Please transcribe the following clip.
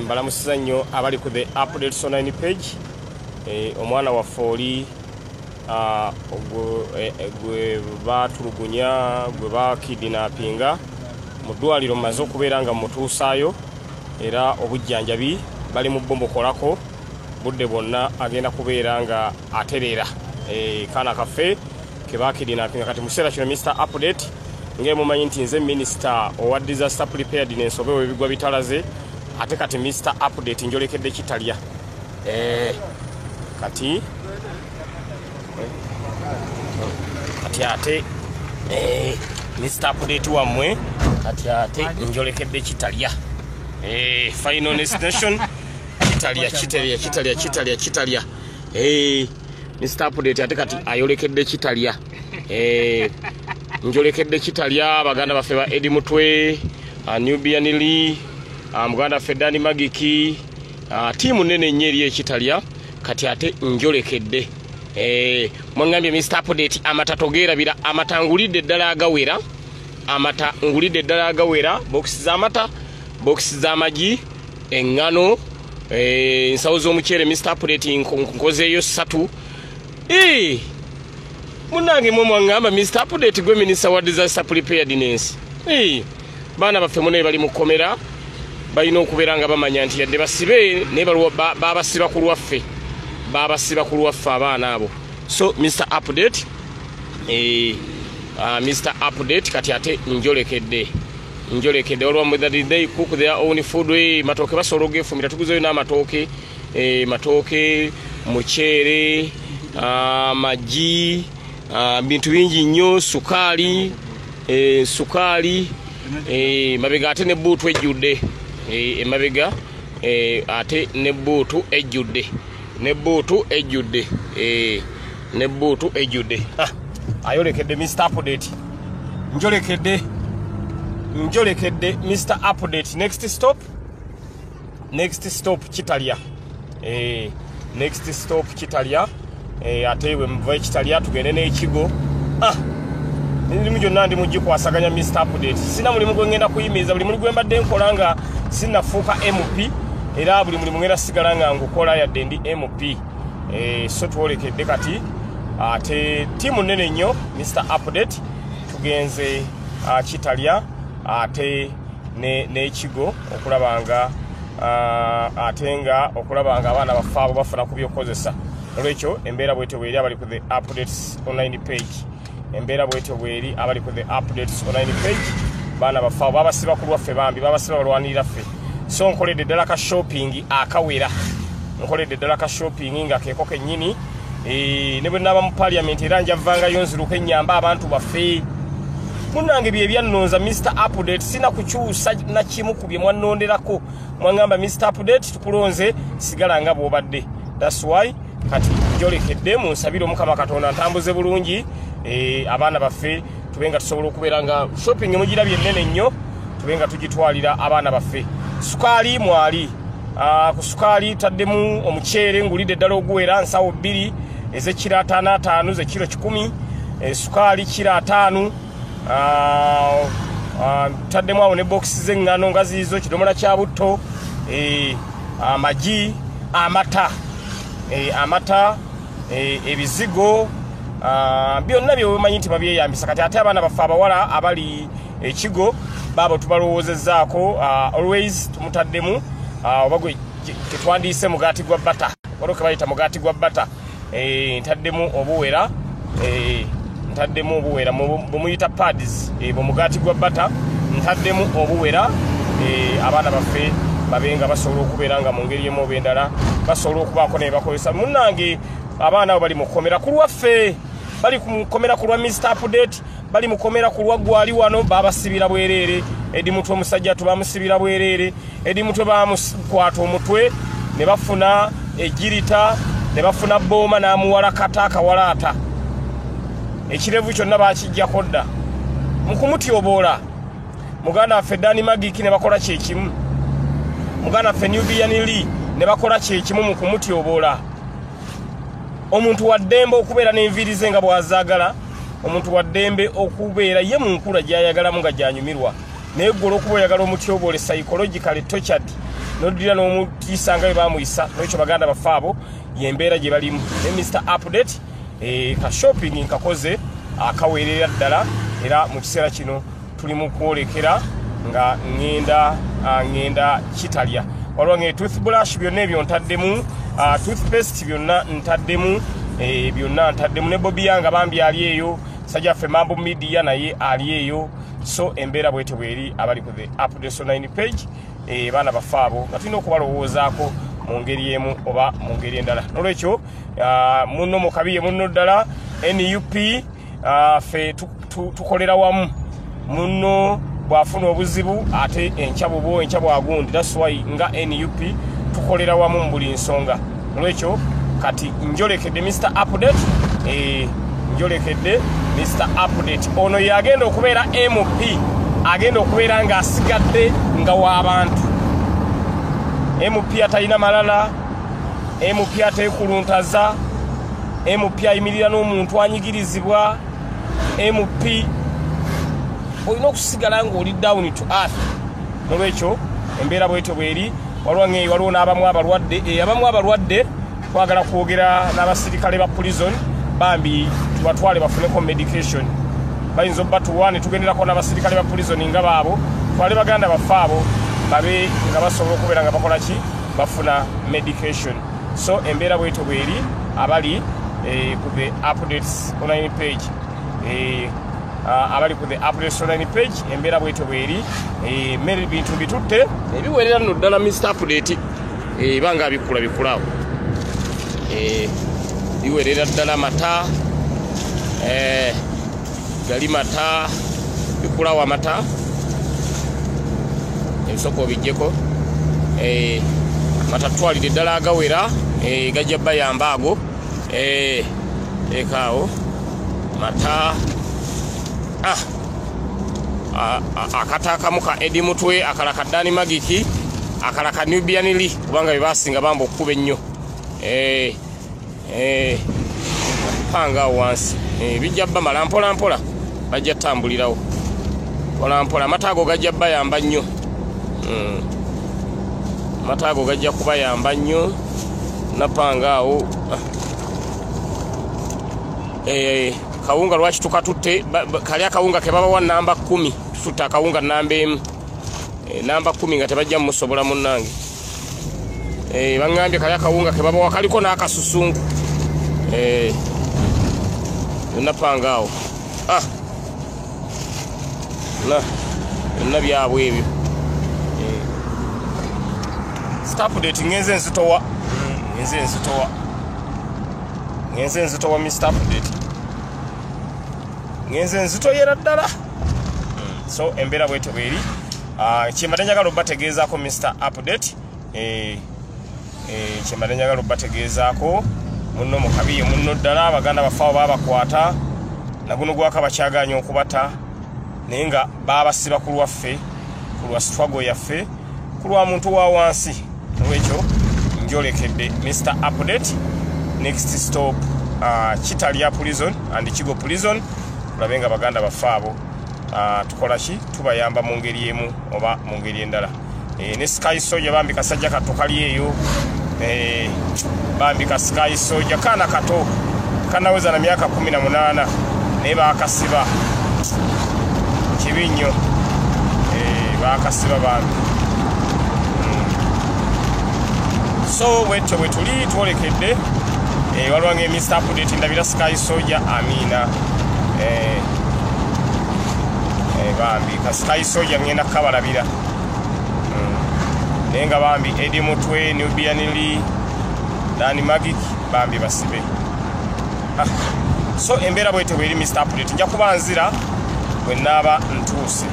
mbalamusiza nnyo abali ku the updates online page. Omwana wa Foli gwe batulugunya gwe bakidinapinga mu ddwaliro maze okubeera nga mutuusaayo era obujjanjabi bali mu bombokolako budde bonna agenda kubeera nga atereera kaana kaffe ke bakidinapinga kati mukiseera kino Mr. Update ng'emumanyi nti nze minisita owa disaster preparedness obeewo ebigwa bitalaze ate kati Mr. Update njolekedde kitalya kati ate Mr. Update wamwe kati ate njolekedde kitalya final destination kitalya Mr. Update ate kati ayolekedde kitalya njolekedde kitalya baganda baffe ba Edi Mutwe Nubian Lee muganda ffe Dani Magiki tiimu nene nnyo eri ekitalya kati ate njolekedde mwangambye Mr. Update amata togeerabira amata ngulidde eddala agawera bokisi z'amata bokisi z'amagi eŋŋano ensawo z'omuceere Mr. Update nkozeeyo 3 munange mwe mwangamba Mr. Update gwe minisita wa disaster preparedness baana baffe munaye bali mu kkomera balina okubeera nga bamanya nti yadde basibe naye babasiba ku lwaffe abaana abo so Mr. Update Mr. Update kati ate njolekedde olwa mother they cook their own food matooke basobola ogefumira tuguzeyo n'amatooke matooke muceere magi bintu bingi nnyo sukaali mabega ate ne buutu ejjudde emabega ate ne buutu ejjudde ayolekedde Mr. Update njolekedde Mr. Update next stop kitalya ate we muva ekitalya tugende n'ekigo emirimu gyonna ndi mugikwasaganya Mr. Update sina mulimu gwe ngenda kuyimiriza buli mulimu gwe mbadde nkola nga sinnafuuka MP era buli mulimu ngenda sigala nga ngukola yadde ndi MP so twolekedde kati ate tiimu nnene nnyo Mr. Update tugenze kitalya ate n'ekigo okulaba nga abaana baffe abo bafuna ku byokozesa olwekyo embeera bwetyo bweri abali ku the updates online page baana baffe abo babasiba ku lwaffe bambi babasiba balwanirira ffe so nkoledde ddala ka shopping akawera nga keeko kennyini ne bwe naaba mu parliament era njavvangayo nziruka ennyamba abantu baffe munange bye byannonza Mr. Update sina kukyusa na kimu ku bye mwannonderako mwangamba Mr. Update tukulonze sigala nga bw'obadde that's why kati njolekedde munsabire Omukama Katonda ntambuze bulungi abaana baffe tubenga tusobola okubeera nga shopping mugirabye ennene nnyo tubenga tugitwalira abaana baffe sukaali mwali ku sukaali taddemu omuceere ngulidde eddala oguwera nsawo 2 ez'ekiro 5 z'ekiro 10 sukaali kiro 5 taddemu awo ne bokisi z'eŋŋano nga ziizo kidomola kya butto amagi amata ebizigo byonna byemanyi nti babyeyambisa kati ate abaana baffe abawala abali ekigo baabo tubalowoozezaako always tumutaddemu oba gwe tetwandiise mugaati gwa bata waliwo ke bayita mugaati gwa bata ntaddemu obuwera bwemuyita pads mugaati gwa bata ntaddemu obuwera abaana baffe babenga basobola okubeera nga mu ngeri emu oba endala basobola okubaako naye bakozesa munnange abaana abo bali mu kkomera ku lwaffe bali mu kkomera ku lwa Mr. Update bali mu kkomera ku lwa gwali wano babasibira bwereere Edi Mutwe omusajja tubamusibira bwereere Edi Mutwe bamukwata omutwe ne bafuna ejirita ne bafuna booma n'amuwala kata akawalaata ekirevu kyonna bakijjako dda mu kumutyoboola muganda waffe Dani Magiki ne bakola kyekimu muganda waffe Nubian Lee ne bakola kyekimu mu kumutyoboola omuntu wa ddembe okubeera n'enviiri ze nga bw'azaagala omuntu wa ddembe okubeera ye mu nkula gy'ayagalamu nga gy'anyumirwa naye ggwe olw'okuba oyagala omutyoboole psychologically tortured nodira n'omukisa nga bamuyisa n'ekyo baganda bafaabo yembeera gye balimu ne Mr Update ka shopping nkakoze akaweerera ddala era mu kiseera kino tuli mu kwolekera nga ngenda kitalya waliwo nge toothbrush byonna ebyo ntaddemu toothpaste byonna ntaddemu ne Bobby Yang bambi ali eyo sajjaffe Mambo Media naye ali eyo so embeera bwete bweri abali ku the Update online page baana bafaabo nga tulina okubalowoozaako mu ngeri emu oba mu ngeri endala nolwekyo munno mukabiye munno ddala NUP fe tukolera wamu munno bwafuna obuzibu ate enkya bwagundi that's why nga NUP tukolera wamu mu buli nsonga nolwekyo kati njolekedde Mr Update njolekedde Mr Update ono yagenda okubeera MP agenda okubeera nga asigadde nga w'abantu MP atalina malala MP ateekuluntaza MP ayimirira n'omuntu anyigirizibwa MP olina okusigala ng'oli down to earth nolwekyo embeera bwetyo bweri waliwo n'abamu abalwadde twagala kwogera n'abasirikale ba prison bambi tubatwale bafuneko medication bayinza obbatuwa ne tugenderako n'abasirikale ba prison nga baabo twale baganda bafaabo babe nga basobola okubeera nga bakola ki bafuna medication so embeera bwetyo bweri abali ku the Updates online page abali ku the Updates online page embeera bwetyo bweri mmere bintu bitutte ebiwerera nno ddala Mr Update banga bikulaawo biwerera ddala mata gali mata bikulaawo amata ebisoko bijjeko mata twalire ddala agawera gajja bayamba ago ekaawo mata akata akamu ka Edi Mutwe akala ka Dani Magiki akala ka Nubian Lee kubanga bebasinga bamba okukuba ennyo panga wansi bijja bba mala mpola bajja tambulirawo mpola amatago gajja bayamba nnyo amatago gajja kubayamba nnyo napanga awo kawunga lwaki tukatutte kali akawunga ke babawa namba 10 tututte akawunga namba 1 namba 10 nga tebajja musobola munnange bangambye kali akawunga ke babawa kaliko n'akasusungu napanga awo byonna byabwe ebyo Update ngenze nzitowa Mr Update ngenze nzitoyera ddala so embeera bwetyo bweri kyembadde njagala obbategeezaako Mr Update kyembadde njagala obbategeezaako munno mukabiye munno ddala abaganda bafaawo babakwata naguno gwaka bakyaganya okubata naye nga babasiba ku lwaffe ku lwa struggle yaffe ku lwa muntu wa wansi olwekyo njolekedde Mr Update next stop Kitalya prison and Kigo prison tulabe nga baganda bafaabo tukola ki tubayamba mu ngeri emu oba mu ngeri endala ne Sky Soldier bambi kasajja kato kali eyo bambi ka Sky Soldier kana kato kanaweza na miaka 18 naye bakasiba kibinyo bakasiba bambi so wetyo wetuli twolekedde waliwo nge Mr Update ndabira Sky Soldier amina bambi ka Sky Soldier ngenda kabalabira nenga bambi Edi Mutwe Nubian Lee Dani Magiki bambi basibe so embeera bwetyo bweri Mr Update nja kubanzira bwe naaba ntuuse